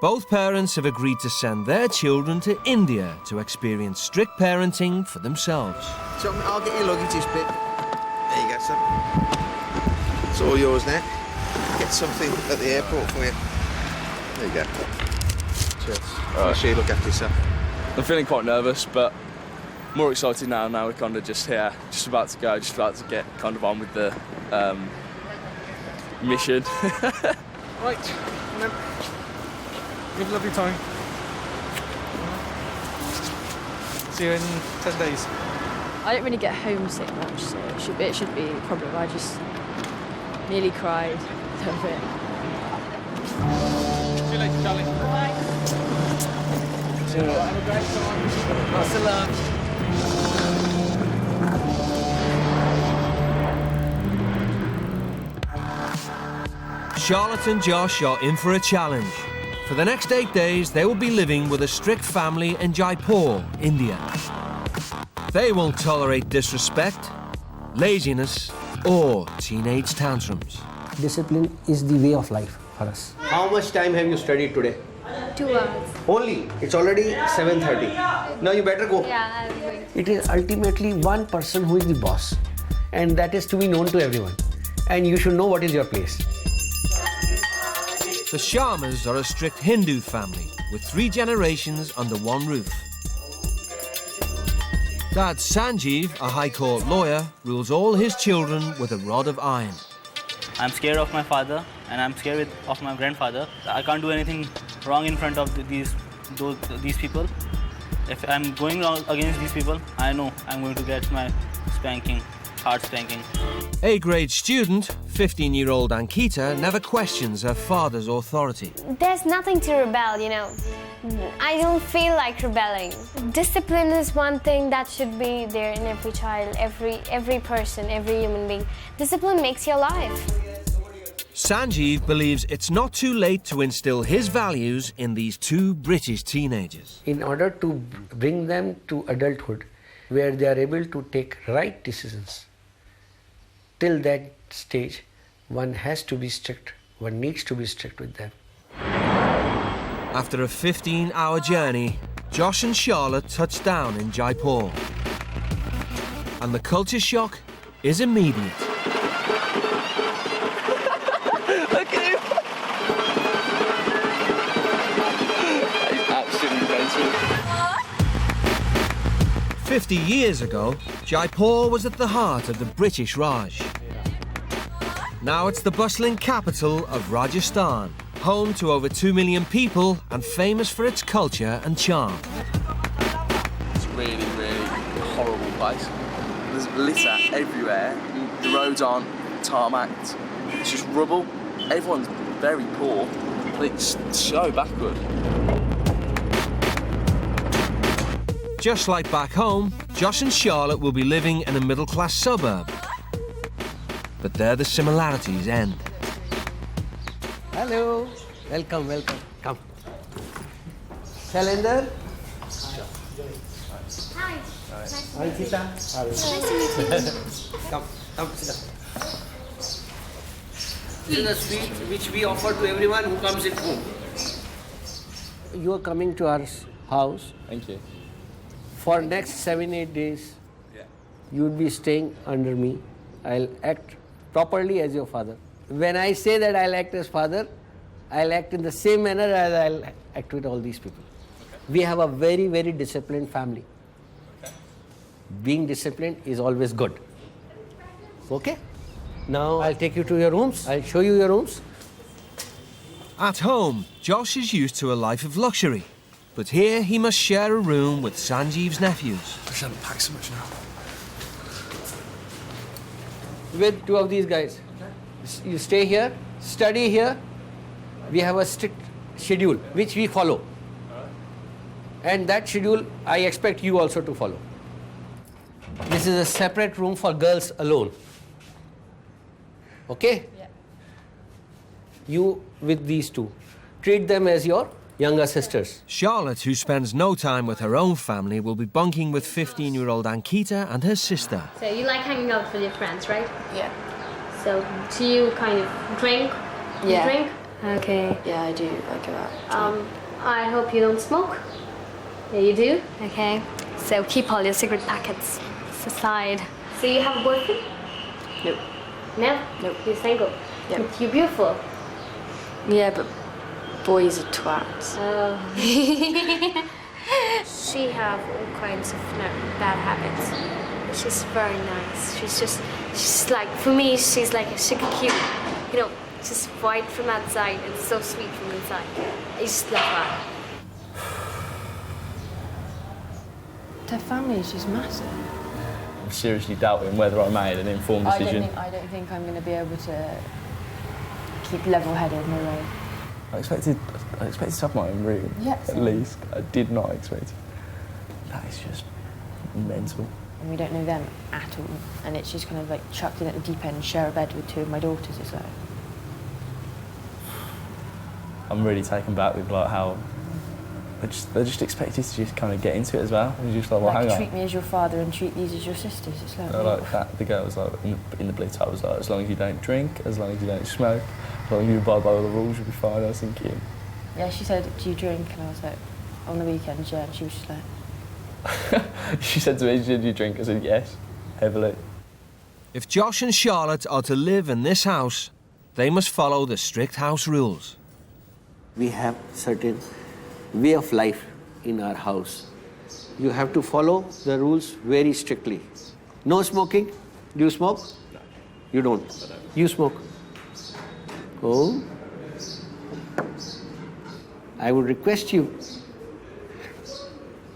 Both parents have agreed to send their children to India to experience strict parenting for themselves. So I'll get your luggage this bit. There you go, son. It's all yours now. Get something at the airport for you. There you go. Cheers. Make sure you look after yourself. I'm feeling quite nervous, but more excited now. Now we're kind of just here, just about to go, just about to get kind of on with the mission. Right, and then have a lovely time. See you in 10 days. I don't really get homesick much, so it should be a problem. I just nearly cried a little bit. See you later, Charlie. Bye. Have a great time. Lots of love. Charlotte and Josh are in for a challenge. For the next 8 days, they will be living with a strict family in Jaipur, India. They won't tolerate disrespect, laziness, or teenage tantrums. Discipline is the way of life for us. How much time have you studied today? 2 hours. Only? It's already 7:30. Now you better go. Yeah, I'm going. It is ultimately one person who is the boss, and that is to be known to everyone. And you should know what is your place. The Sharmas are a strict Hindu family with 3 generations under one roof. Dad Sanjeev, a High Court lawyer, rules all his children with a rod of iron. I'm scared of my father and I'm scared of my grandfather. I can't do anything wrong in front of these people. If I'm going wrong against these people, I know I'm going to get my spanking, hard spanking. A-grade student, 15-year-old Ankita, never questions her father's authority. There's nothing to rebel, you know. I don't feel like rebelling. Discipline is one thing that should be there in every child, every person, every human being. Discipline makes you alive. Sanjeev believes it's not too late to instill his values in these 2 British teenagers. In order to bring them to adulthood, where they are able to take right decisions, till that stage, one has to be strict. One needs to be strict with them. After a 15-hour journey, Josh and Charlotte touch down in Jaipur. And the culture shock is immediate. Look at him! He's absolutely mental. 50 years ago, Jaipur was at the heart of the British Raj. Now it's the bustling capital of Rajasthan, home to over 2 million people and famous for its culture and charm. It's really, really horrible place. There's litter everywhere. The roads aren't tarmacked. It's just rubble. Everyone's very poor. It's so backward. Just like back home, Josh and Charlotte will be living in a middle-class suburb. But there the similarities end. Hello. Welcome, welcome. Come. Shalender. Hi. Hi, Sita. Nice to meet you. Come, sit down. This is a sweet which we offer to everyone who comes in home. You are coming to our house. Thank you. For next 7-8 days, you will be staying under me. I'll act properly as your father. When I say that I'll act as father, I'll act in the same manner as I'll act with all these people. Okay. We have a very, very disciplined family. Okay. Being disciplined is always good. Okay? Now I'll take you to your rooms. I'll show you your rooms. At home, Josh is used to a life of luxury. But here he must share a room with Sanjeev's nephews. I shouldn't pack so much now. With 2 of these guys. You stay here, study here. We have a strict schedule which we follow. And that schedule I expect you also to follow. This is a separate room for girls alone. Okay? Yeah. You with these 2. Treat them as your younger sisters. Charlotte, who spends no time with her own family, will be bunking with 15-year-old Ankita and her sister. So you like hanging out with your friends, right? Yeah. So do you kind of drink? You Yeah. drink? Okay. Yeah, I do. I go out. I hope you don't smoke. Yeah, you do? Okay. So keep all your cigarette packets aside. So you have a boyfriend? Nope. No? Nope. You're single? Yeah. But you're beautiful. Yeah, but boys are twats. Oh. She have all kinds of bad habits. She's very nice. She's like, for me, she's like a sugar cube. You know, just white from outside and so sweet from inside. I just love her. Their family is just massive. I'm seriously doubting whether I made an informed decision. I don't think I'm going to be able to keep level-headed, no way. I expected to have my own room, at least. I did not expect it. That is just mental. And we don't know them at all. And it's just kind of like chucked in at the deep end, share a bed with two of my daughters. It's like... I'm really taken back with like how they just expect you to just kind of get into it as well. And you're just like, well, hang on. Treat me as your father and treat these as your sisters. It's like... Like that, the girl was like, in the blue tub was like, as long as you don't drink, as long as you don't smoke, as long as you abide by all the rules, you'll be fine. I was thinking... Yeah, she said, do you drink? And I was like, on the weekends, yeah. And she was just like... She said to me, do you drink? I said, yes, heavily. If Josh and Charlotte are to live in this house, they must follow the strict house rules. We have certain way of life in our house. You have to follow the rules very strictly. No smoking. Do you smoke? No. You don't? You smoke? Oh. I would request you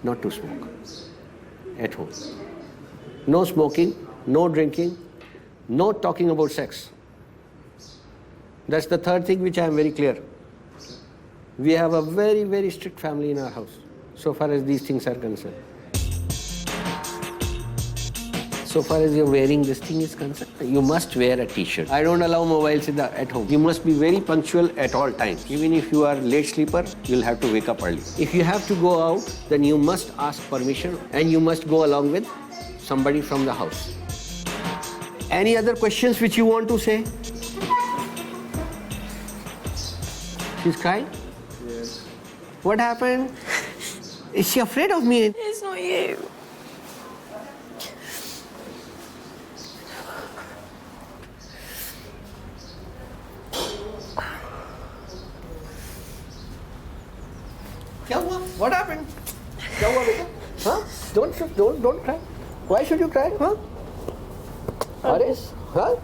not to smoke at home. No smoking, no drinking, no talking about sex. That's the third thing which I am very clear. We have a very, very strict family in our house, so far as these things are concerned. So far as you're wearing this thing is concerned, you must wear a t-shirt. I don't allow mobiles at home. You must be very punctual at all times. Even if you are late sleeper, you'll have to wake up early. If you have to go out, then you must ask permission and you must go along with somebody from the house. Any other questions which you want to say? She's crying? Yes. What happened? Is she afraid of me? It's not you. What happened? Huh? Don't cry. Why should you cry? Huh? Huh?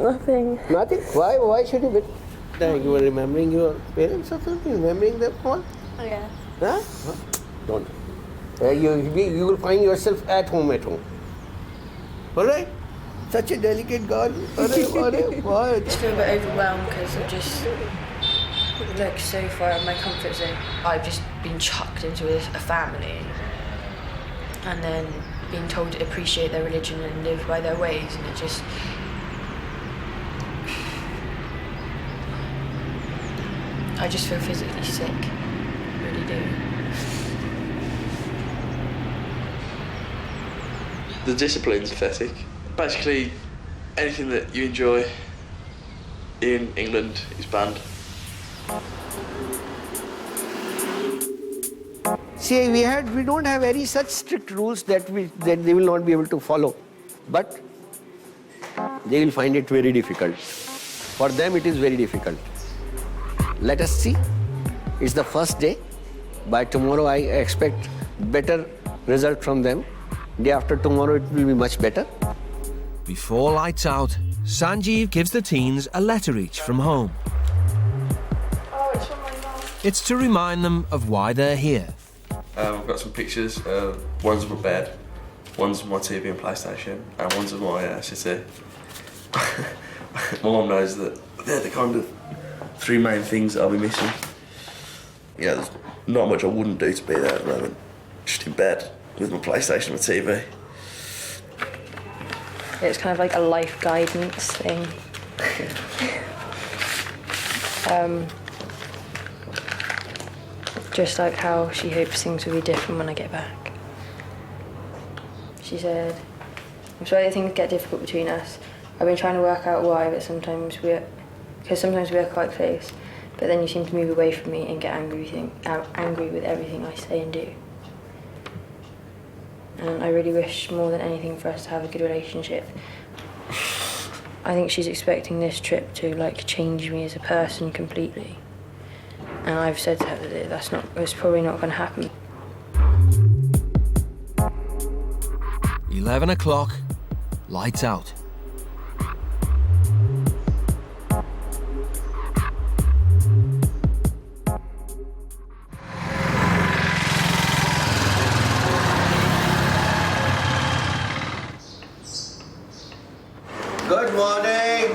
Nothing. Nothing? Why should you be? You were remembering your parents or something? Remembering them all? Oh, yeah. Huh? Don't. You will find yourself at home. All right? Such a delicate girl. What? I feel a bit overwhelmed because I'm just like so far in my comfort zone. I've just been chucked into a family and then being told to appreciate their religion and live by their ways, and it just... I just feel physically sick. I really do. The discipline's pathetic. Basically, anything that you enjoy in England is banned. See, we don't have any such strict rules that they will not be able to follow, but they will find it very difficult. For them, it is very difficult. Let us see. It's the first day. By tomorrow, I expect better result from them. Day after tomorrow, it will be much better. Before lights out, Sanjeev gives the teens a letter each from home. Oh, it's from my mum. It's to remind them of why they're here. I've got some pictures. One's of my bed, one's of my TV and PlayStation, and one's of my city. My mum knows that they're the kind of three main things that I'll be missing. Yeah, there's not much I wouldn't do to be there at the moment. Just in bed with my PlayStation and my TV. It's kind of like a life guidance thing. Just like how she hopes things will be different when I get back. She said, I'm sorry that things get difficult between us. I've been trying to work out why, but sometimes we are quite close. but then you seem to move away from me and get angry with everything I say and do. And I really wish more than anything for us to have a good relationship. I think she's expecting this trip to like change me as a person completely. And I've said to her that that's probably not going to happen. 11 o'clock, lights out. Good morning.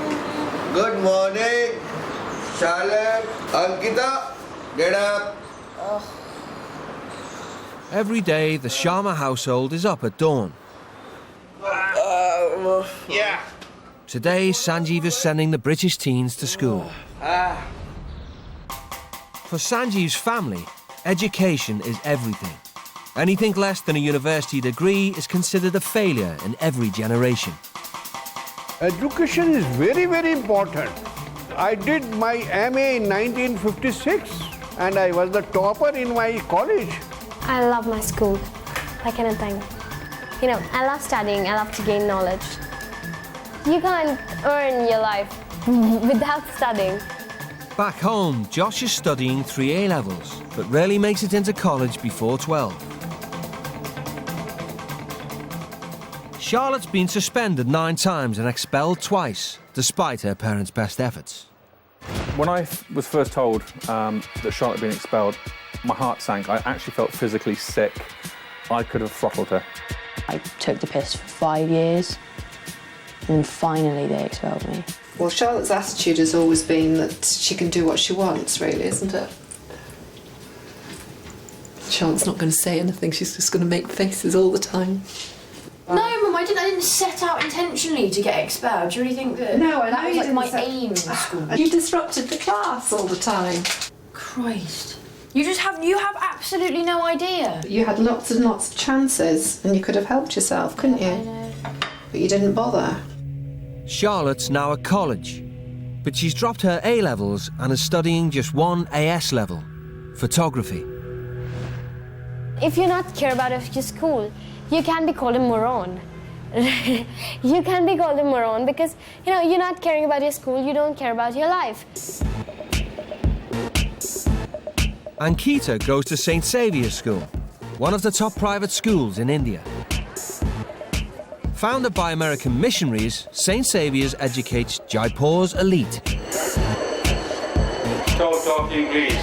Good morning. Charlotte, Ankita, get up. Every day, the Sharma household is up at dawn. Yeah. Today, Sanjeev is sending the British teens to school. For Sanjeev's family, education is everything. Anything less than a university degree is considered a failure in every generation. Education is very, very important. I did my MA in 1956 and I was the topper in my college. I love my school, like anything. You know, I love studying, I love to gain knowledge. You can't earn your life without studying. Back home, Josh is studying 3 A-levels, but rarely makes it into college before 12. Charlotte's been suspended 9 times and expelled twice, despite her parents' best efforts. When I was first told that Charlotte had been expelled, my heart sank. I actually felt physically sick. I could have throttled her. I took the piss for 5 years, and then finally they expelled me. Well, Charlotte's attitude has always been that she can do what she wants, really, isn't it? Charlotte's not going to say anything, she's just going to make faces all the time. No, Mum, I didn't set out intentionally to get expelled. Do you really think that No, I know that was you like didn't my set- aim in school? You disrupted the class all the time. Christ. You have absolutely no idea. You had lots and lots of chances and you could have helped yourself, couldn't you? I know. But you didn't bother. Charlotte's now at college, but she's dropped her A-levels and is studying just 1 AS level, photography. If you're not care about your school, you can be called a moron. You can be called a moron because, you know, you're not caring about your school, you don't care about your life. Ankita goes to St. Saviour's School, one of the top private schools in India. Founded by American missionaries, St. Saviour's educates Jaipur's elite. Stop talking, please.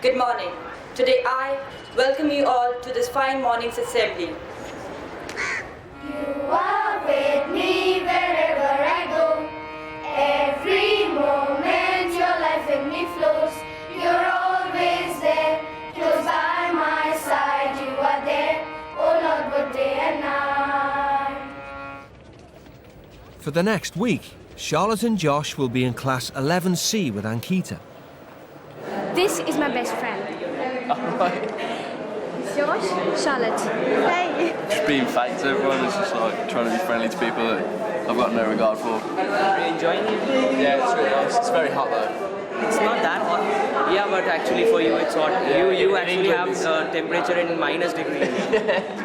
Good morning. Today I welcome you all to this fine morning's assembly. You are with me wherever I go. Every moment your life in me flows. You're always there, close by my side. You are there, oh Lord, both day and night. For the next week, Charlotte and Josh will be in class 11C with Ankita. This is my best friend. Josh, Charlotte. Hey. Just being fake to everyone, it's just like trying to be friendly to people that I've got no regard for. Are you enjoying it? Yeah, it's really nice. It's very hot though. It's not that hot. Yeah, but actually for you it's hot. You actually have temperature in -degree.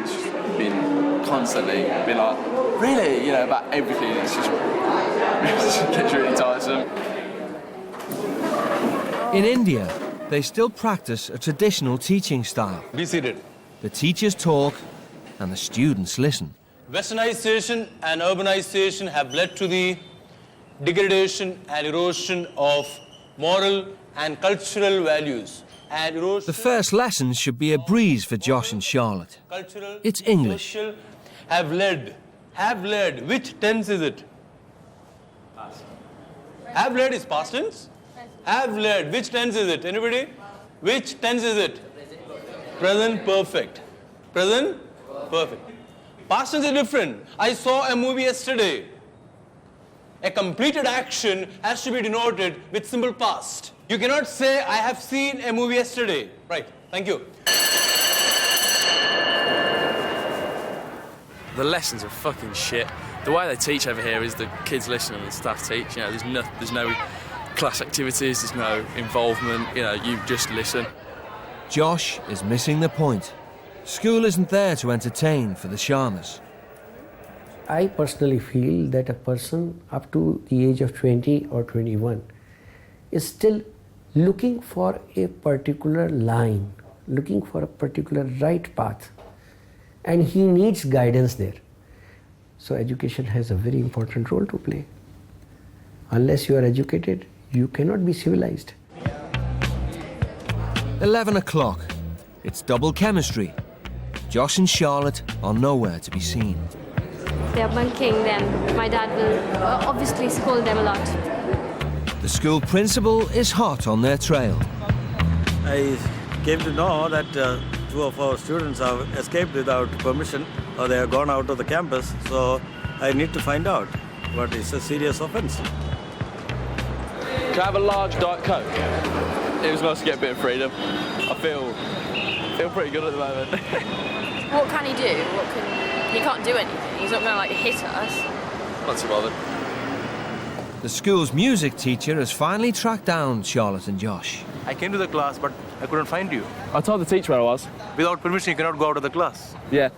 It's just been constantly been like, really, you know, about everything. It's just it gets really tiresome. In India, they still practice a traditional teaching style. Be seated. The teachers talk and the students listen. Westernization and urbanization have led to the degradation and erosion of moral and cultural values. And erosion The first lesson should be a breeze for Josh and Charlotte. cultural, It's English. social have led. Which tense is it? Past. Have led is past tense? Have led. Which tense is it? Anybody? Which tense is it? Present perfect. Present perfect. Past tense is different. I saw a movie yesterday. A completed action has to be denoted with simple past. You cannot say, I have seen a movie yesterday. Right. Thank you. The lessons are fucking shit. The way they teach over here is the kids listen and the staff teach. You know, there's no class activities, there's no involvement. You know, you just listen. Josh is missing the point. School isn't there to entertain for the Sharmas. I personally feel that a person up to the age of 20 or 21 is still looking for a particular line, looking for a particular right path, and he needs guidance there. So education has a very important role to play. Unless you are educated, you cannot be civilized. 11 o'clock. It's double chemistry. Josh and Charlotte are nowhere to be seen. They're bunking, then my dad will obviously scold them a lot. The school principal is hot on their trail. I came to know that two of our students have escaped without permission, or they have gone out of the campus, so I need to find out what is a serious offence. Can I have a large Diet Coke? It was nice to get a bit of freedom. I feel pretty good at the moment. What can he do? He can't do anything. He's not going to like hit us. Not too bothered. The school's music teacher has finally tracked down Charlotte and Josh. I came to the class, but I couldn't find you. I told the teacher where I was. Without permission, you cannot go out of the class. Yeah.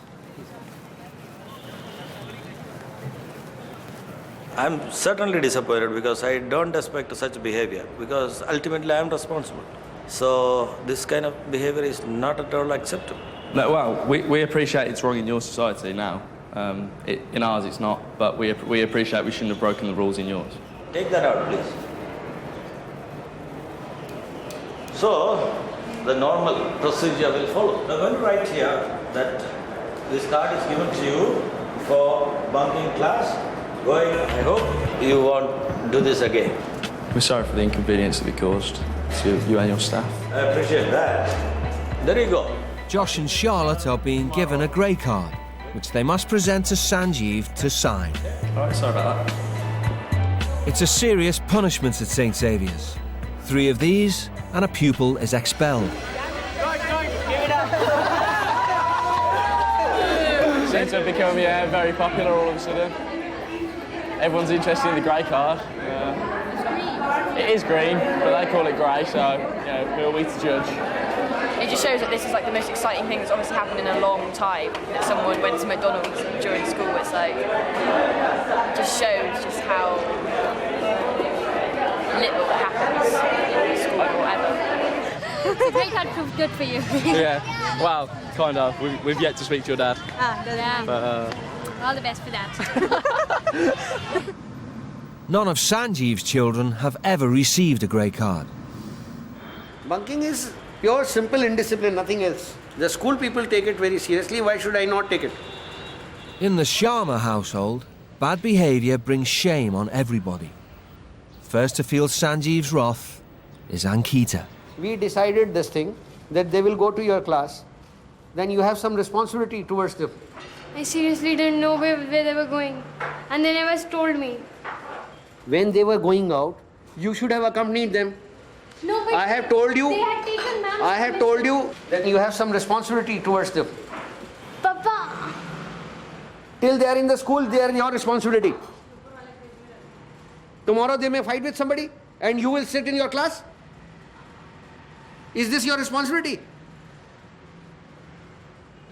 I'm certainly disappointed because I don't expect such behavior, because ultimately I am responsible. So this kind of behavior is not at all acceptable. No, well, we appreciate it's wrong in your society now. In ours it's not, but we appreciate we shouldn't have broken the rules in yours. Take that out, please. So, the normal procedure will follow. I'm going to write here that this card is given to you for bunking class. Going, I hope you won't do this again. We're sorry for the inconvenience that we caused to you and your staff. I appreciate that. There you go. Josh and Charlotte are being given a grey card, which they must present to Sanjeev to sign. All right, sorry about that. It's a serious punishment at St. Xavier's. 3 of these and a pupil is expelled. Seems to have become very popular all of a sudden. Everyone's interested in the grey card. It is green, but they call it grey, so who are we to judge? It just shows that this is like the most exciting thing that's obviously happened in a long time. That someone went to McDonald's during school. It's like, it just shows just how little happens in school or ever. The grey card proved good for you. Yeah, well, kind of. We've yet to speak to your dad. Yeah. But, all the best for that. None of Sanjeev's children have ever received a grey card. Bunking is pure, simple indiscipline, nothing else. The school people take it very seriously. Why should I not take it? In the Sharma household, bad behaviour brings shame on everybody. First to feel Sanjeev's wrath is Ankita. We decided this thing, that they will go to your class. Then you have some responsibility towards them. I seriously didn't know where they were going, and they never told me. When they were going out, you should have accompanied them. No, but I have told you. They had taken ma'am. I have told you that you have some responsibility towards them. Papa. Till they are in the school, they are your responsibility. Tomorrow they may fight with somebody and you will sit in your class. Is this your responsibility?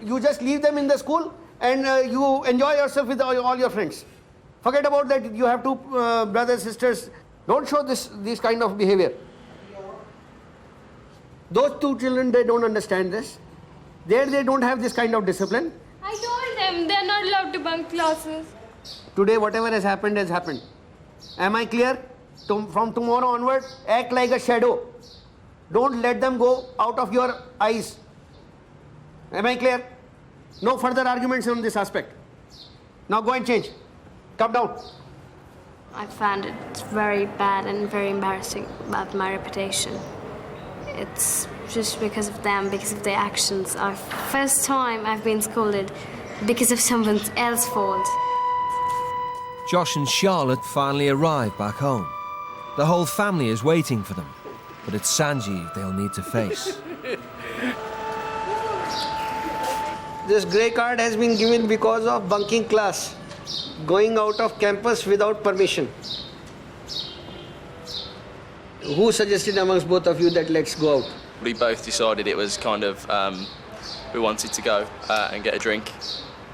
You just leave them in the school and you enjoy yourself with all your friends. Forget about that you have two brothers, sisters. Don't show this kind of behavior. Those 2 children, they don't understand this. There they don't have this kind of discipline. I told them they're not allowed to bunk classes. Today whatever has happened has happened. Am I clear? From tomorrow onward, act like a shadow. Don't let them go out of your eyes. Am I clear? No further arguments on this aspect. Now go and change. Come down. I found it very bad and very embarrassing about my reputation. It's just because of them, because of their actions. First time I've been scolded because of someone else's fault. Josh and Charlotte finally arrive back home. The whole family is waiting for them, but it's Sanjeev they'll need to face. This grey card has been given because of bunking class. going out of campus without permission. Who suggested amongst both of you that let's go out? We both decided it was kind of, we wanted to go and get a drink.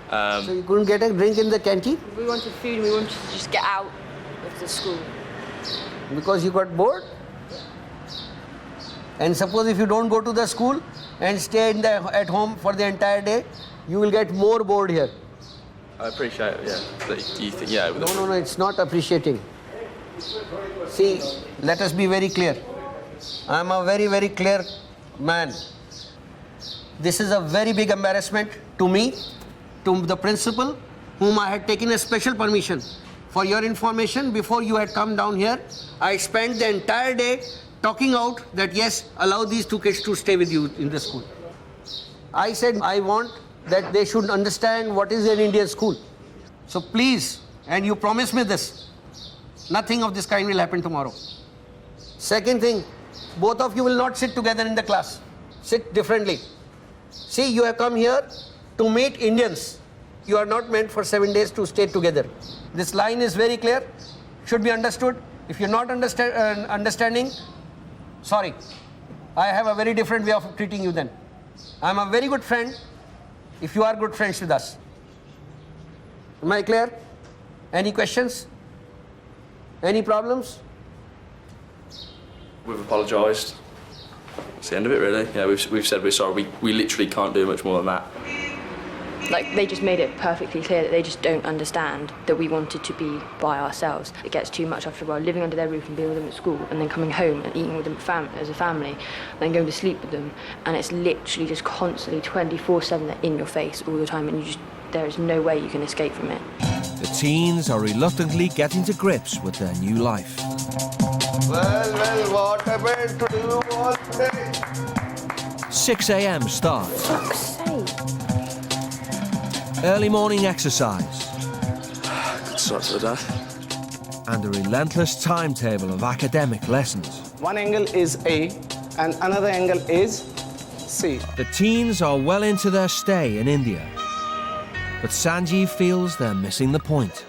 So you couldn't get a drink in the canteen? We wanted food and we wanted to just get out of the school. Because you got bored? And suppose if you don't go to the school and stay at home for the entire day, you will get more bored here. I appreciate it, yeah. That you think, yeah. No, it's not appreciating. See, let us be very clear. I am a very, very clear man. This is a very big embarrassment to me, to the principal, whom I had taken a special permission. For your information, before you had come down here, I spent the entire day talking out that yes, allow these two kids to stay with you in the school. I said I want that they should understand what is an Indian school. So please, and you promise me this, nothing of this kind will happen tomorrow. Second thing, both of you will not sit together in the class. Sit differently. See, you have come here to meet Indians. You are not meant for 7 days to stay together. This line is very clear, should be understood. If you're not understanding, sorry. I have a very different way of treating you then. I'm a very good friend if you are good friends with us. Am I clear? Any questions? Any problems? We've apologised. It's the end of it, really. Yeah, we've said we're sorry. We literally can't do much more than that. Like, they just made it perfectly clear that they just don't understand that we wanted to be by ourselves. It gets too much after a while, living under their roof and being with them at school, and then coming home and eating with them as a family, and then going to sleep with them, and it's literally just constantly 24/7 they're in your face all the time, and there is no way you can escape from it. The teens are reluctantly getting to grips with their new life. Well, what happened to you all today? 6 a.m. starts. Fuck's sake. Early morning exercise. Good start to the day. And a relentless timetable of academic lessons. One angle is A and another angle is C. The teens are well into their stay in India. But Sanjeev feels they're missing the point.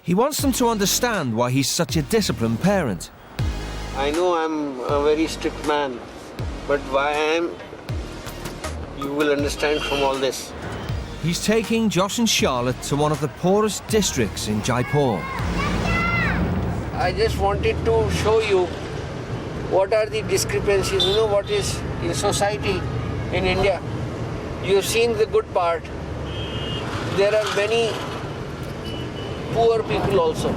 He wants them to understand why he's such a disciplined parent. I know I'm a very strict man, but why I am, you will understand from all this. He's taking Josh and Charlotte to one of the poorest districts in Jaipur. I just wanted to show you what are the discrepancies, you know what is in society in India. You've seen the good part. There are many poor people also.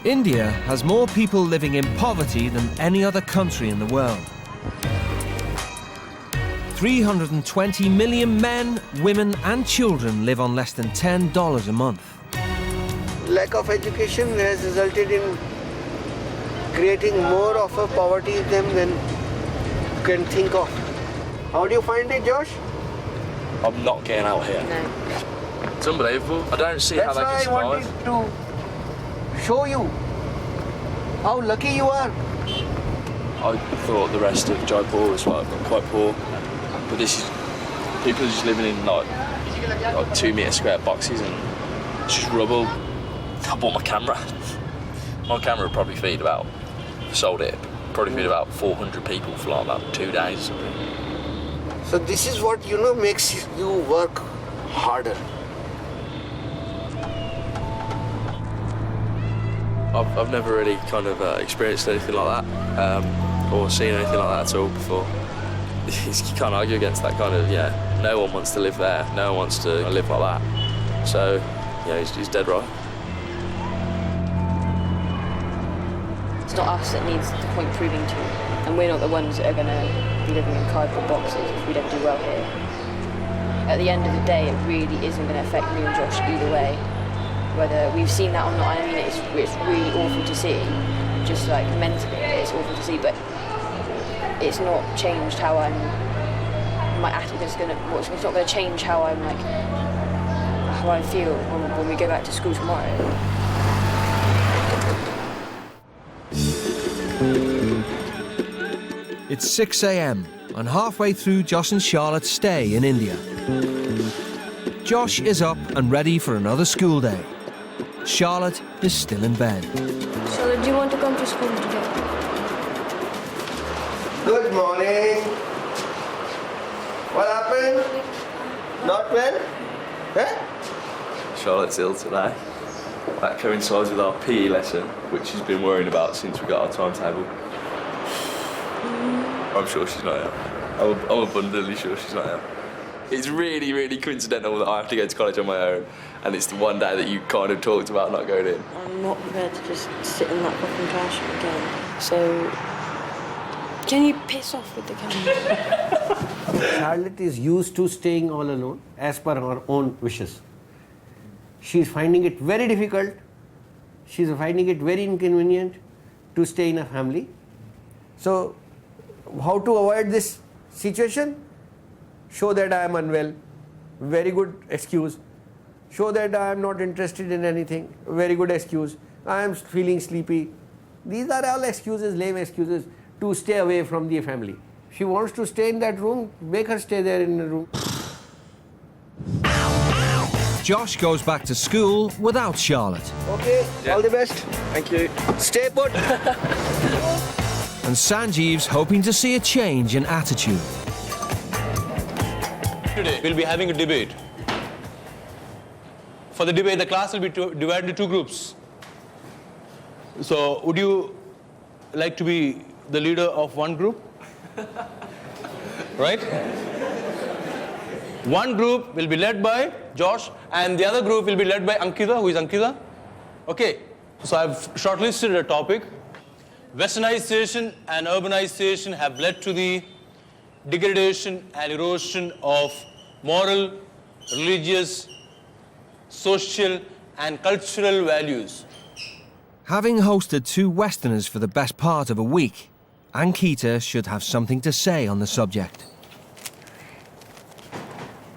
India has more people living in poverty than any other country in the world. 320 million men, women and children live on less than $10 a month. Lack of education has resulted in creating more of a poverty than you can think of. How do you find it, Josh? I'm not getting out here. No. It's unbelievable. I don't see how they can That's why I survive. wanted to show you how lucky you are. I thought the rest of Jaipur was quite poor, but this is people are just living in like 2 metre square boxes and it's just rubble. I bought my camera. My camera would probably feed probably feed about 400 people for like about 2 days or something. So this is what makes you work harder. I've never really kind of experienced anything like that or seen anything like that at all before. You can't argue against that kind of, no one wants to live there, no one wants to live like that. So, he's dead right. It's not us that needs the point proving to, and we're not the ones that are going to be living in cardboard boxes if we don't do well here. At the end of the day, it really isn't going to affect me and Josh either way. Whether we've seen that or not, I mean, it's really awful to see, just like mentally, it's awful to see, but it's not changed how my attitude is it's not going to change how I'm like, how I feel when we go back to school tomorrow. It's 6 a.m. and halfway through Josh and Charlotte's stay in India. Josh is up and ready for another school day. Charlotte is still in bed. Charlotte, do you want to come to school today? Good morning. What happened? Not well? Eh? Charlotte's ill today. That coincides with our PE lesson, which she's been worrying about since we got our timetable. I'm sure she's not ill. I'm abundantly sure she's not ill. It's really, really coincidental that I have to go to college on my own, and it's the one day that you kind of talked about not going in. I'm not prepared to just sit in that fucking classroom again. So, can you piss off with the camera? Charlotte is used to staying all alone as per her own wishes. She is finding it very difficult, she is finding it very inconvenient to stay in a family. So, how to avoid this situation? Show that I am unwell, very good excuse. Show that I am not interested in anything, very good excuse. I am feeling sleepy. These are all excuses, lame excuses to stay away from the family. She wants to stay in that room, make her stay there in the room. Josh goes back to school without Charlotte. Okay, all the best. Thank you. Stay put. And Sanjeev's hoping to see a change in attitude. Today we'll be having a debate. For the debate, the class will be divided into two groups. So, would you like to be the leader of one group? Right? One group will be led by Josh, and the other group will be led by Ankita. Who is Ankita? Okay. So I've shortlisted a topic. Westernization and urbanization have led to the degradation and erosion of moral, religious, social, and cultural values. Having hosted two Westerners for the best part of a week, Ankita should have something to say on the subject.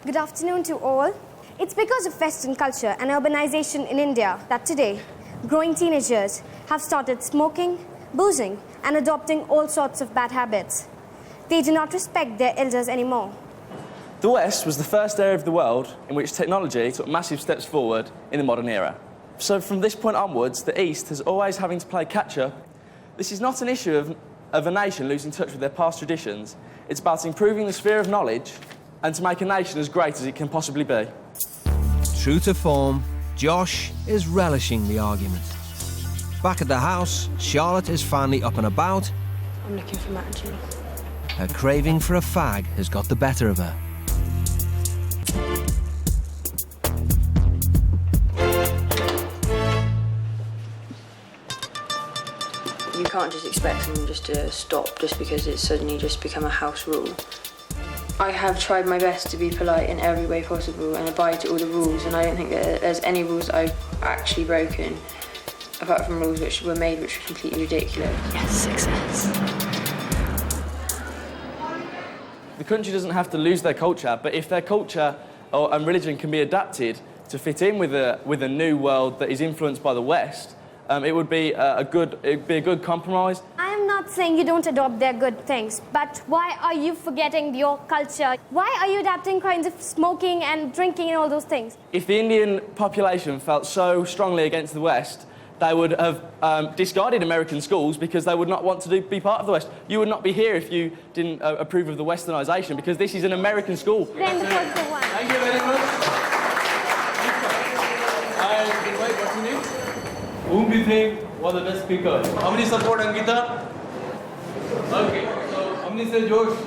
Good afternoon to all. It's because of Western culture and urbanization in India that today, growing teenagers have started smoking, boozing, and adopting all sorts of bad habits. They do not respect their elders anymore. The West was the first area of the world in which technology took massive steps forward in the modern era. So from this point onwards, the East is always having to play catch-up. This is not an issue of a nation losing touch with their past traditions. It's about improving the sphere of knowledge and to make a nation as great as it can possibly be. True to form, Josh is relishing the argument. Back at the house, Charlotte is finally up and about. I'm looking for Matt and Jimmy. Her craving for a fag has got the better of her. You can't just expect someone just to stop just because it's suddenly just become a house rule. I have tried my best to be polite in every way possible and abide to all the rules, and I don't think that there's any rules I've actually broken, apart from rules which were made which were completely ridiculous. Yes, success. The country doesn't have to lose their culture, but if their culture and religion can be adapted to fit in with a new world that is influenced by the West, it would be a good compromise. I am not saying you don't adopt their good things, but why are you forgetting your culture? Why are you adapting kinds of smoking and drinking and all those things? If the Indian population felt so strongly against the West, they would have discarded American schools because they would not want to be part of the West. You would not be here if you didn't approve of the Westernisation, because this is an American school. Then the one. Thank you very much. I invite, what's your name? Whom do you think was the best speaker? How many support Ankita? Okay, so how many say George?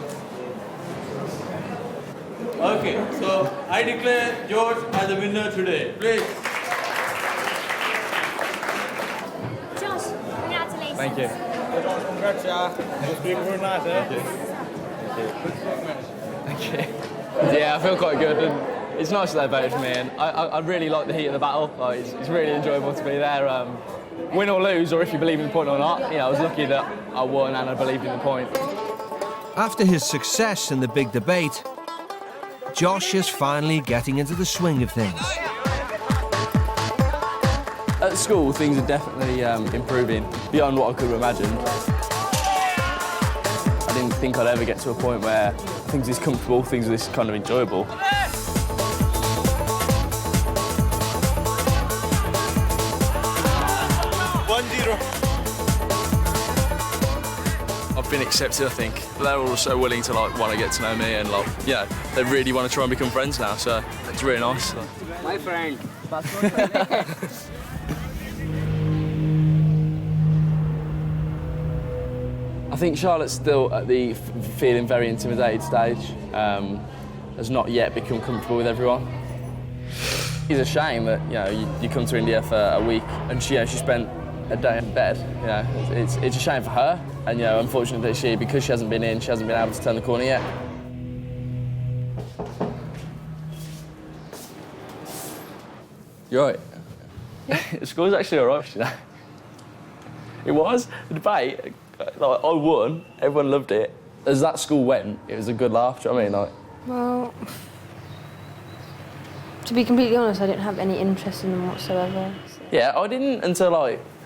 Okay, so I declare George as the winner today. Please. Josh, congratulations. Thank you. Congrats, yeah. You speak very nice, eh? Thank you. Yeah, I feel quite good. And it's nice that they voted for me, and I really like the heat of the battle. Like, it's really enjoyable to be there. Win or lose, or if you believe in the point or not, I was lucky that I won and I believed in the point. After his success in the big debate, Josh is finally getting into the swing of things. At school, things are definitely improving beyond what I could have imagined. I didn't think I'd ever get to a point where things are this comfortable, things are this kind of enjoyable. 1-0. I've been accepted, I think. But they're all so willing to want to get to know me and they really want to try and become friends now. So it's really nice. My friend. I think Charlotte's still at the feeling very intimidated stage. Has not yet become comfortable with everyone. It's a shame that you come to India for a week and she spent a day in bed. It's a shame for her, and unfortunately because she hasn't been able to turn the corner yet. You're right. Yeah. The score's actually all right. It was the debate. I won. Everyone loved it. As that school went, it was a good laugh. Do you know what I mean? Well, to be completely honest, I didn't have any interest in them whatsoever. So. Yeah, I didn't until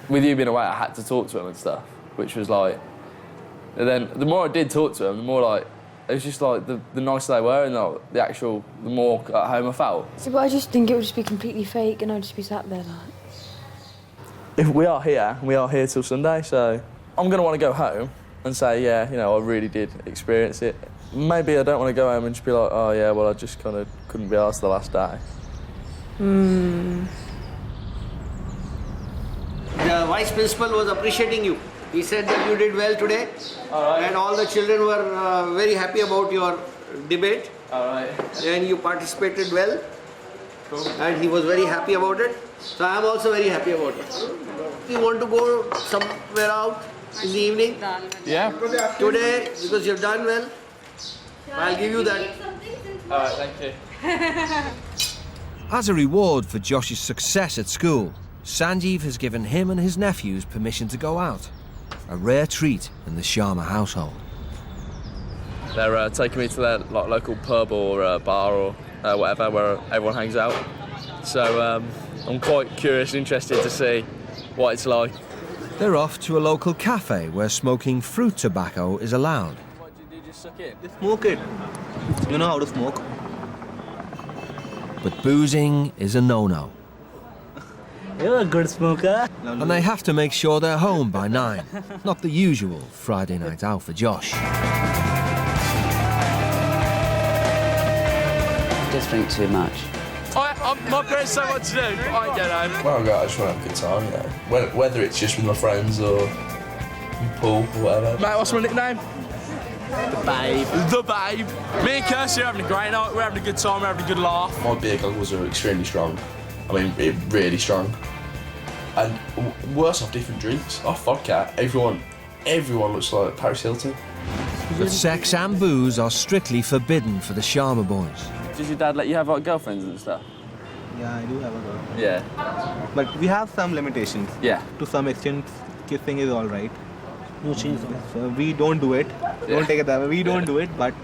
with you being away, I had to talk to him and stuff, which was and then the more I did talk to him, the more it was just the nicer they were and the more at home I felt. See, but I just think it would just be completely fake and I'd just be sat there If we are here till Sunday, so I'm going to want to go home and say, yeah, I really did experience it. Maybe I don't want to go home and just be like, oh yeah, well I just kind of couldn't be asked the last day. The vice principal was appreciating you. He said that you did well today. And all the children were very happy about your debate. And you participated well. Cool. And he was very happy about it. So I am also very happy about it. You want to go somewhere out in the evening? Yeah. Today, because you've done well, I'll give you that. All right, thank you. As a reward for Josh's success at school, Sanjeev has given him and his nephews permission to go out. A rare treat in the Sharma household. They're taking me to their local pub or bar or whatever where everyone hangs out. So I'm quite curious and interested to see what it's like. They're off to a local cafe where smoking fruit tobacco is allowed. Did you suck it? Smoke it. You know how to smoke. But boozing is a no-no. You're a good smoker. And they have to make sure they're home by 9. Not the usual Friday night out for Josh. Just drink too much. My friends so much to do, but I get home. Well, I just want to have a good time, Whether it's just with my friends or in pool or whatever. Mate, what's my nickname? The Babe. The Babe. Me and Kirsty are having a great night, we're having a good time, we're having a good laugh. My beer goggles are extremely strong. I mean, really strong. And worse off different drinks. Off vodka, everyone looks like Paris Hilton. But sex and booze are strictly forbidden for the Sharma boys. Does your dad let you have girlfriends and stuff? Yeah, I do have a girlfriend. Yeah. But we have some limitations. Yeah. To some extent, kissing is all right. So we don't do it. Don't take it that way. We don't do it, but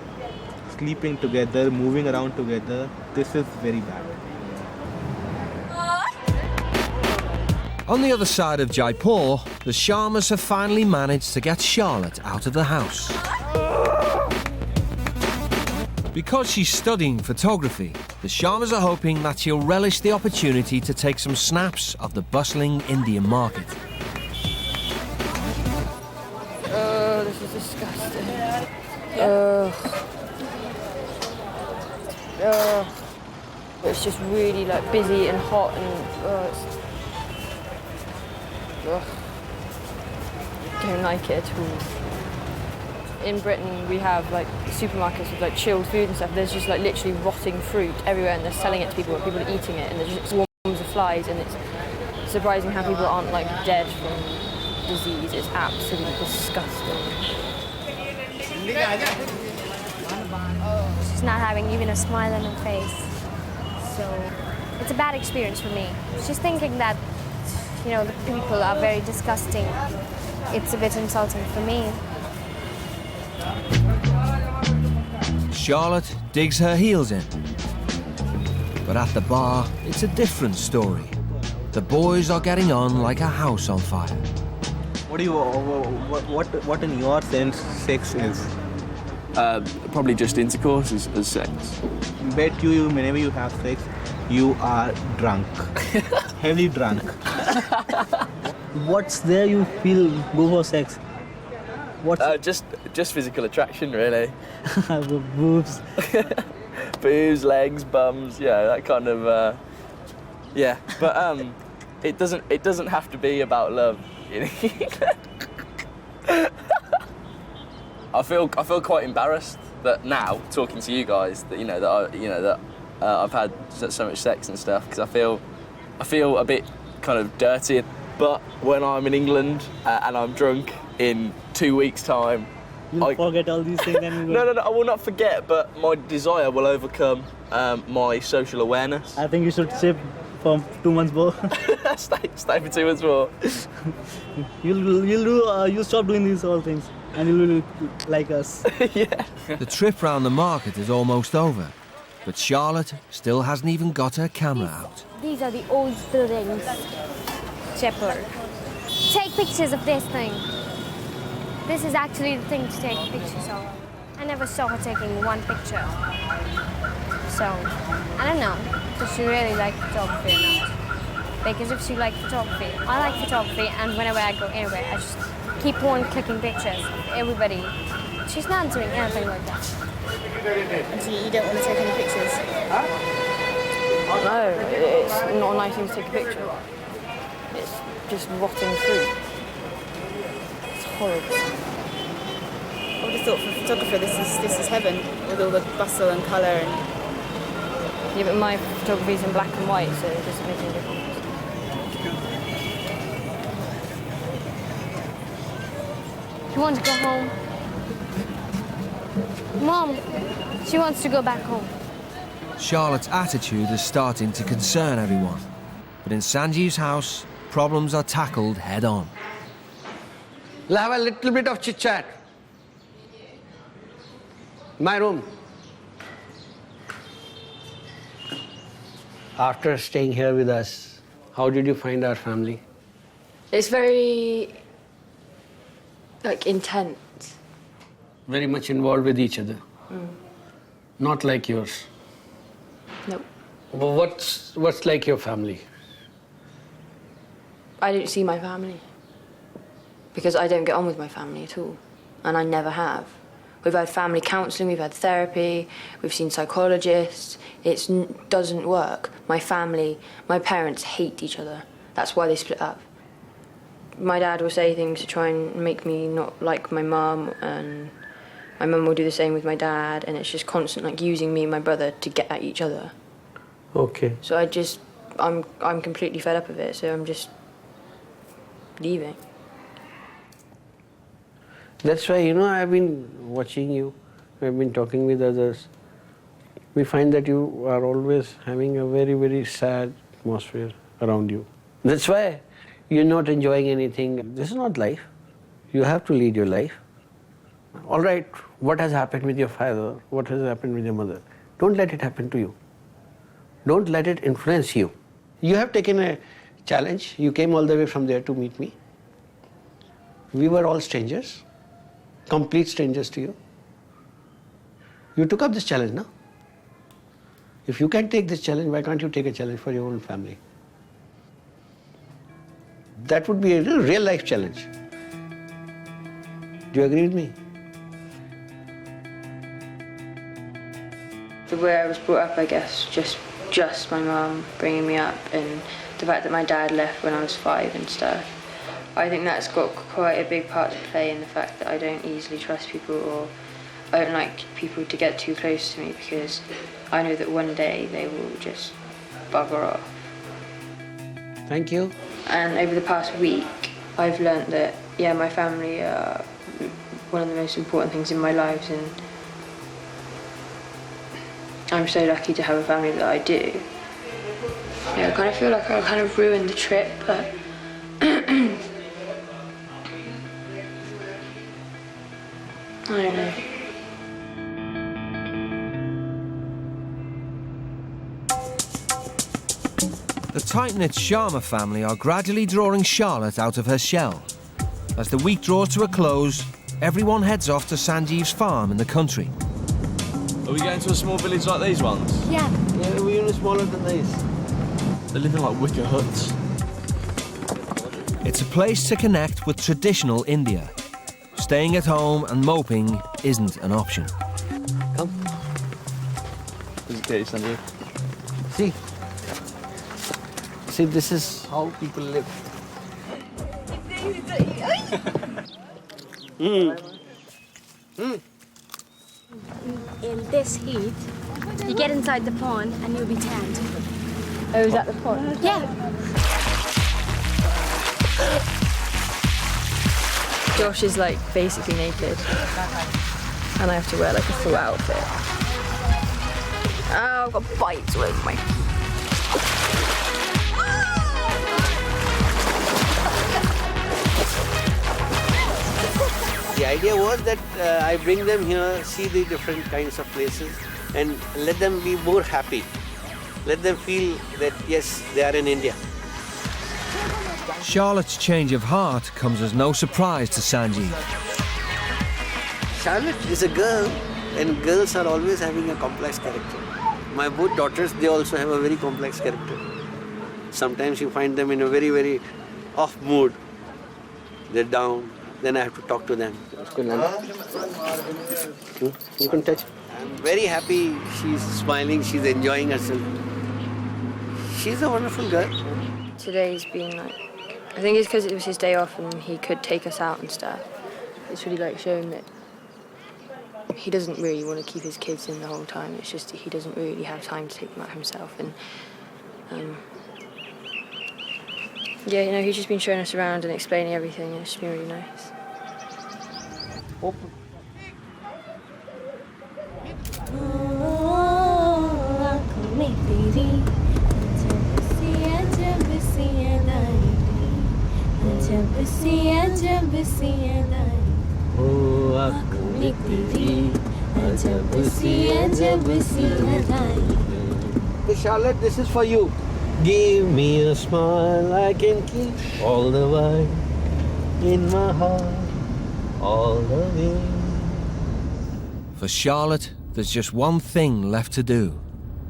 sleeping together, moving around together, this is very bad. On the other side of Jaipur, the Sharmas have finally managed to get Charlotte out of the house. Because she's studying photography, the Sharmas are hoping that she'll relish the opportunity to take some snaps of the bustling Indian market. Oh, this is disgusting. It's just really busy and hot and don't like it at all. In Britain, we have supermarkets with chilled food and stuff. There's just literally rotting fruit everywhere, and they're selling it to people, and people are eating it, and there's just swarms of flies. And it's surprising how people aren't dead from disease. It's absolutely disgusting. She's not having even a smile on her face, so it's a bad experience for me. She's thinking that the people are very disgusting. It's a bit insulting for me. Charlotte digs her heels in. But at the bar, it's a different story. The boys are getting on like a house on fire. What in your sense sex is? Probably just intercourse as sex. Bet you whenever you have sex, you are drunk. Heavily drunk. What's there you feel go for sex? Just physical attraction, really. Boobs. Boobs, legs, bums, yeah, that kind of, yeah. But it doesn't have to be about love. You know? I feel quite embarrassed that now talking to you guys that I've had so much sex and stuff, because I feel a bit kind of dirty. But when I'm in England and I'm drunk in 2 weeks' time, You'll forget all these things and No, I will not forget, but my desire will overcome my social awareness. I think you should stay for 2 months more. stay for 2 months more. You'll stop doing these all things and you'll look like us. Yeah. The trip round the market is almost over, but Charlotte still hasn't even got her camera out. These are the old buildings. Shepherd. Take pictures of this thing. This is actually the thing to take pictures of. I never saw her taking one picture. So, I don't know if she really liked photography or not. Because if she liked photography, I like photography, and whenever I go anywhere, I just keep on clicking pictures of everybody. She's not doing anything like that. So you don't want to take any pictures? No, it's not a nice thing to take a picture of. It's just rotting fruit. It's horrible. I would have thought for a photographer this is heaven, with all the bustle and colour and... Yeah, but my photography is in black and white, so it doesn't make any difference. You want to go home? Mom, she wants to go back home. Charlotte's attitude is starting to concern everyone. But in Sanjeev's house, problems are tackled head on. We'll have a little bit of chit-chat. My room. After staying here with us, how did you find our family? It's very, intense. Very much involved with each other. Not like yours. No. Well, what's like your family? I don't see my family. Because I don't get on with my family at all. And I never have. We've had family counselling, we've had therapy, we've seen psychologists. It doesn't work. My family, my parents hate each other. That's why they split up. My dad will say things to try and make me not like my mum, and my mum will do the same with my dad, and it's just constant using me and my brother to get at each other. Okay. So I'm completely fed up of it, so I'm just leaving. That's why, I've been watching you, I've been talking with others. We find that you are always having a very, very sad atmosphere around you. That's why you're not enjoying anything. This is not life. You have to lead your life. All right, what has happened with your father? What has happened with your mother? Don't let it happen to you. Don't let it influence you. You have taken a challenge. You came all the way from there to meet me. We were all strangers. Complete strangers to you. You took up this challenge, no? If you can take this challenge, why can't you take a challenge for your own family? That would be a real life challenge. Do you agree with me? The way I was brought up, I guess, just my mum bringing me up, and the fact that my dad left when I was 5 and stuff. I think that's got quite a big part to play in the fact that I don't easily trust people, or I don't like people to get too close to me, because I know that one day they will just bugger off. Thank you. And over the past week, I've learnt that, my family are one of the most important things in my life, and I'm so lucky to have a family that I do. I kind of feel like I kind of ruined the trip, but I don't know. The tight-knit Sharma family are gradually drawing Charlotte out of her shell. As the week draws to a close, everyone heads off to Sanjeev's farm in the country. Are we going to a small village like these ones? Yeah. Yeah, we're even smaller than this. They're living like wicker huts. It's a place to connect with traditional India. Staying at home and moping isn't an option. Come. Does it get you, Sanjeev? See, this is how people live. In this heat, you get inside the pond and you'll be tanned. Oh, is that the pond? Yeah. Josh is like basically naked, and I have to wear like a full outfit. Oh, I've got bites all over my. The idea was that I bring them here, see the different kinds of places, and let them be more happy. Let them feel that, yes, they are in India. Charlotte's change of heart comes as no surprise to Sanjeev. Charlotte is a girl, and girls are always having a complex character. My both daughters, they also have a very complex character. Sometimes you find them in a very, very off mood. They're down, then I have to talk to them. You can touch. I'm very happy she's smiling, she's enjoying herself. She's a wonderful girl. Today's been like, I think it's because it was his day off and he could take us out and stuff. It's really like showing that he doesn't really want to keep his kids in the whole time. It's just that he doesn't really have time to take them out himself. And yeah, you know, he's just been showing us around and explaining everything, and it's just been really nice. Open. Hey Charlotte, this is for you. Give me a smile I can keep all the while in my heart, all the way. For Charlotte, there's just one thing left to do.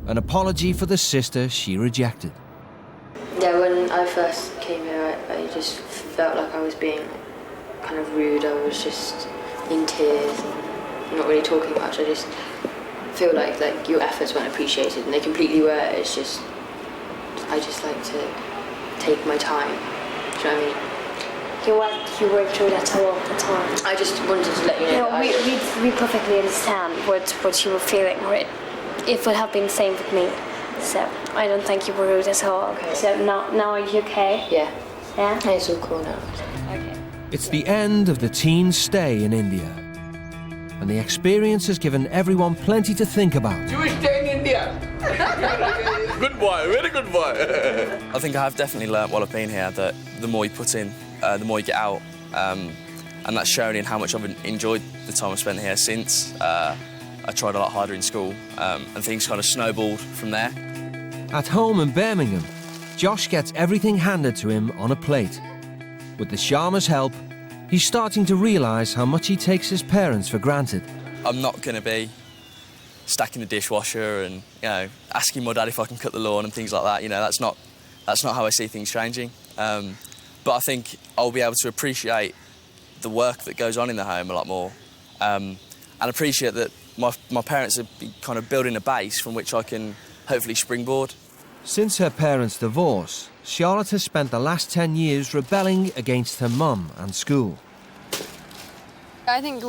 An apology for the sister she rejected. Yeah, when I first came here, I just felt like I was being kind of rude. I was just in tears and not really talking much. I just feel like your efforts weren't appreciated, and they completely were. It's just, I just like to take my time. Do you know what I mean? You worked through that all the time. I just wanted to let you know. No, we perfectly understand what you were feeling. It would have been the same with me. So I don't think you were rude at all. Okay. So now are you okay? Yeah. Yeah? It's all cool now. Okay. It's the end of the teen's stay in India. And the experience has given everyone plenty to think about. You stay in India. Good boy, very good boy. I think I have definitely learnt while I've been here that the more you put in, the more you get out. And that's shown in how much I've enjoyed the time I've spent here since. I tried a lot harder in school, and things kind of snowballed from there. At home in Birmingham, Josh gets everything handed to him on a plate. With the Sharma's help, he's starting to realise how much he takes his parents for granted. I'm not going to be stacking the dishwasher and, asking my dad if I can cut the lawn and things like that. That's not how I see things changing. But I think I'll be able to appreciate the work that goes on in the home a lot more, and appreciate that my parents are kind of building a base from which I can hopefully springboard. Since her parents' divorce, Charlotte has spent the last 10 years rebelling against her mum and school. I think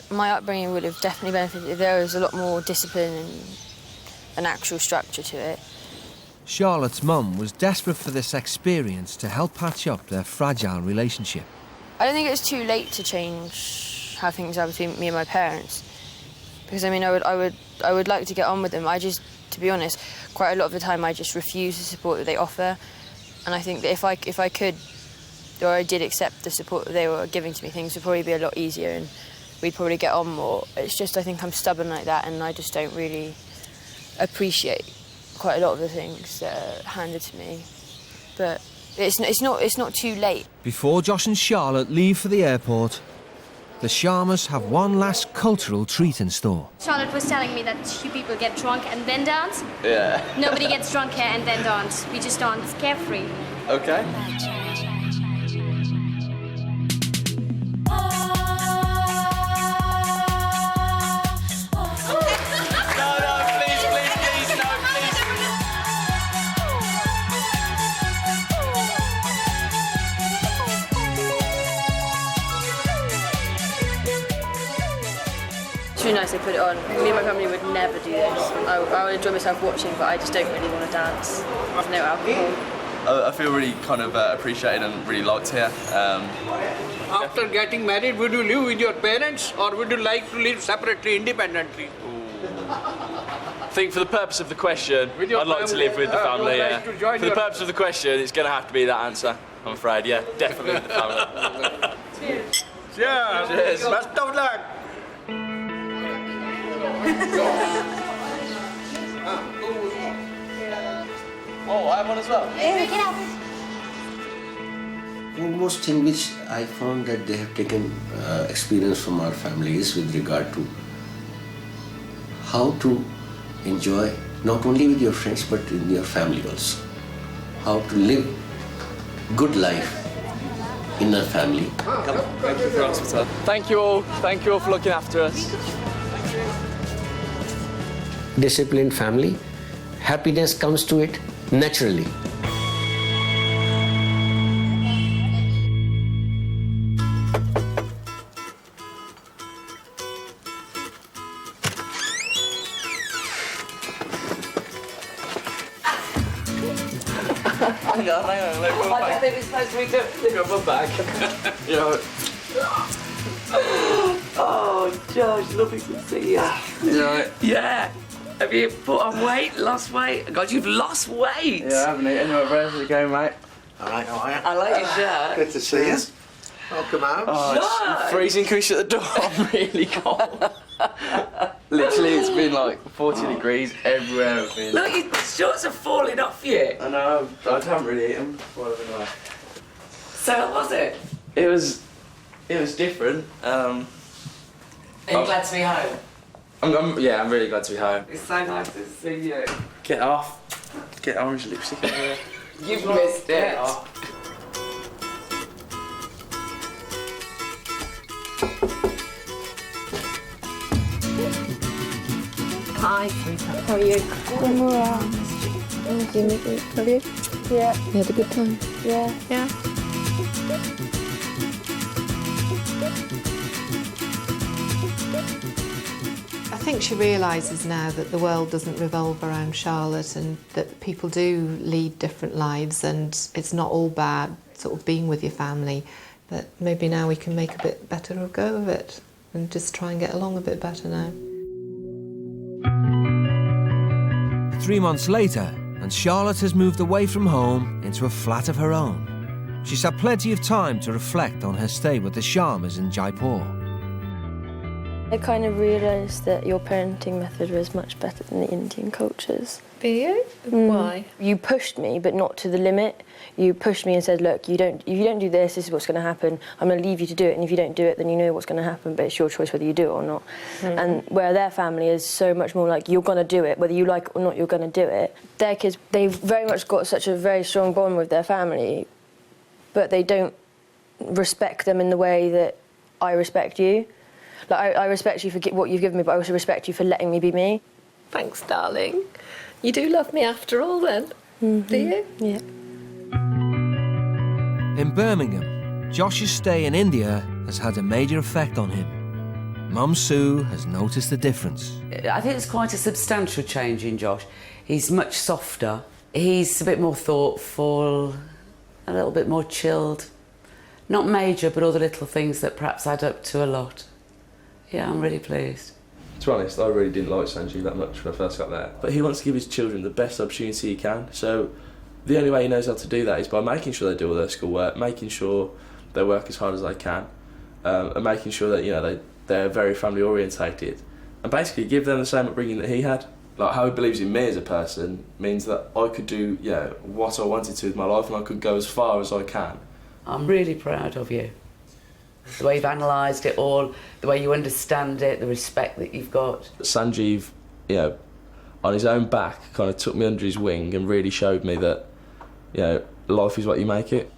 my upbringing would have definitely benefited if there was a lot more discipline and an actual structure to it. Charlotte's mum was desperate for this experience to help patch up their fragile relationship. I don't think it's too late to change how things are between me and my parents, because I would like to get on with them. I just, to be honest, quite a lot of the time I just refuse the support that they offer, and I think that if I could, or I did accept the support that they were giving to me, things would probably be a lot easier and we'd probably get on more. It's just I think I'm stubborn like that, and I just don't really appreciate quite a lot of the things that are handed to me. But it's not too late. Before Josh and Charlotte leave for the airport, the Sharmas have one last cultural treat in store. Charlotte was telling me that you people get drunk and then dance. Yeah. Nobody gets drunk here and then dance. We just dance carefree. Okay. It's really nice they put it on. Me and my family would never do this. I would enjoy myself watching, but I just don't really want to dance. There's no alcohol. I feel really kind of appreciated and really liked here. After getting married, would you live with your parents or would you like to live separately, independently? I think for the purpose of the question, I'd like to live with the family, yeah. For the purpose of the question, it's going to have to be that answer, I'm afraid, yeah. Definitely with the family. Cheers. Cheers. Best of luck. Oh, I have one as well. One most thing which I found that they have taken experience from our families with regard to how to enjoy not only with your friends but in your family also. How to live good life in a family. Thank you for hospitality. Thank you all. Thank you all for looking after us. Disciplined family, happiness comes to it naturally. Hang on, like, one I think it's supposed to be doing. Got one back. You know. Oh, Josh, lovely to see you. Yeah. Yeah. Have you put on weight, lost weight? God, you've lost weight. Yeah, I haven't eaten. How's it going, mate? All right, all right. I like your shirt. Good to see you. Welcome out. Oh, it's freezing. Can we shut the door? I'm really cold. Literally, it's been like 40 degrees everywhere I've been. Look, your shorts are falling off you. I know, I haven't really eaten while I've been away. So how was it? It was different. Are you glad to be home? I'm really glad to be home. It's so nice to see you. Get off. Get orange lipstick everywhere. You've missed it. Hi. How are you? I'm alright. Thank you. Have you? Yeah. You had a good time? Yeah. Yeah. I think she realises now that the world doesn't revolve around Charlotte and that people do lead different lives and it's not all bad sort of being with your family, but maybe now we can make a bit better of a go of it and just try and get along a bit better now. 3 months later, and Charlotte has moved away from home into a flat of her own. She's had plenty of time to reflect on her stay with the Sharmas in Jaipur. I kind of realised that your parenting method was much better than the Indian cultures. Do you? Why? You pushed me, but not to the limit. You pushed me and said, look, if you don't do this, this is what's going to happen. I'm going to leave you to do it, and if you don't do it, then you know what's going to happen, but it's your choice whether you do it or not. And where their family is so much more like, you're going to do it, whether you like it or not, you're going to do it. Their kids, they've very much got such a very strong bond with their family, but they don't respect them in the way that I respect you. Like, I respect you for what you've given me, but I also respect you for letting me be me. Thanks, darling. You do love me after all, then, do you? Yeah. In Birmingham, Josh's stay in India has had a major effect on him. Mum Sue has noticed the difference. I think it's quite a substantial change in Josh. He's much softer. He's a bit more thoughtful, a little bit more chilled. Not major, but all the little things that perhaps add up to a lot. Yeah, I'm really pleased. To be honest, I really didn't like Sanju that much when I first got there. But he wants to give his children the best opportunity he can. So the only way he knows how to do that is by making sure they do all their schoolwork, making sure they work as hard as they can, and making sure that they're very family orientated, and basically give them the same upbringing that he had. Like, how he believes in me as a person means that I could do what I wanted to with my life, and I could go as far as I can. I'm really proud of you. The way you've analysed it all, the way you understand it, the respect that you've got. Sanjeev, you know, on his own back, kind of took me under his wing and really showed me that, you know, life is what you make it.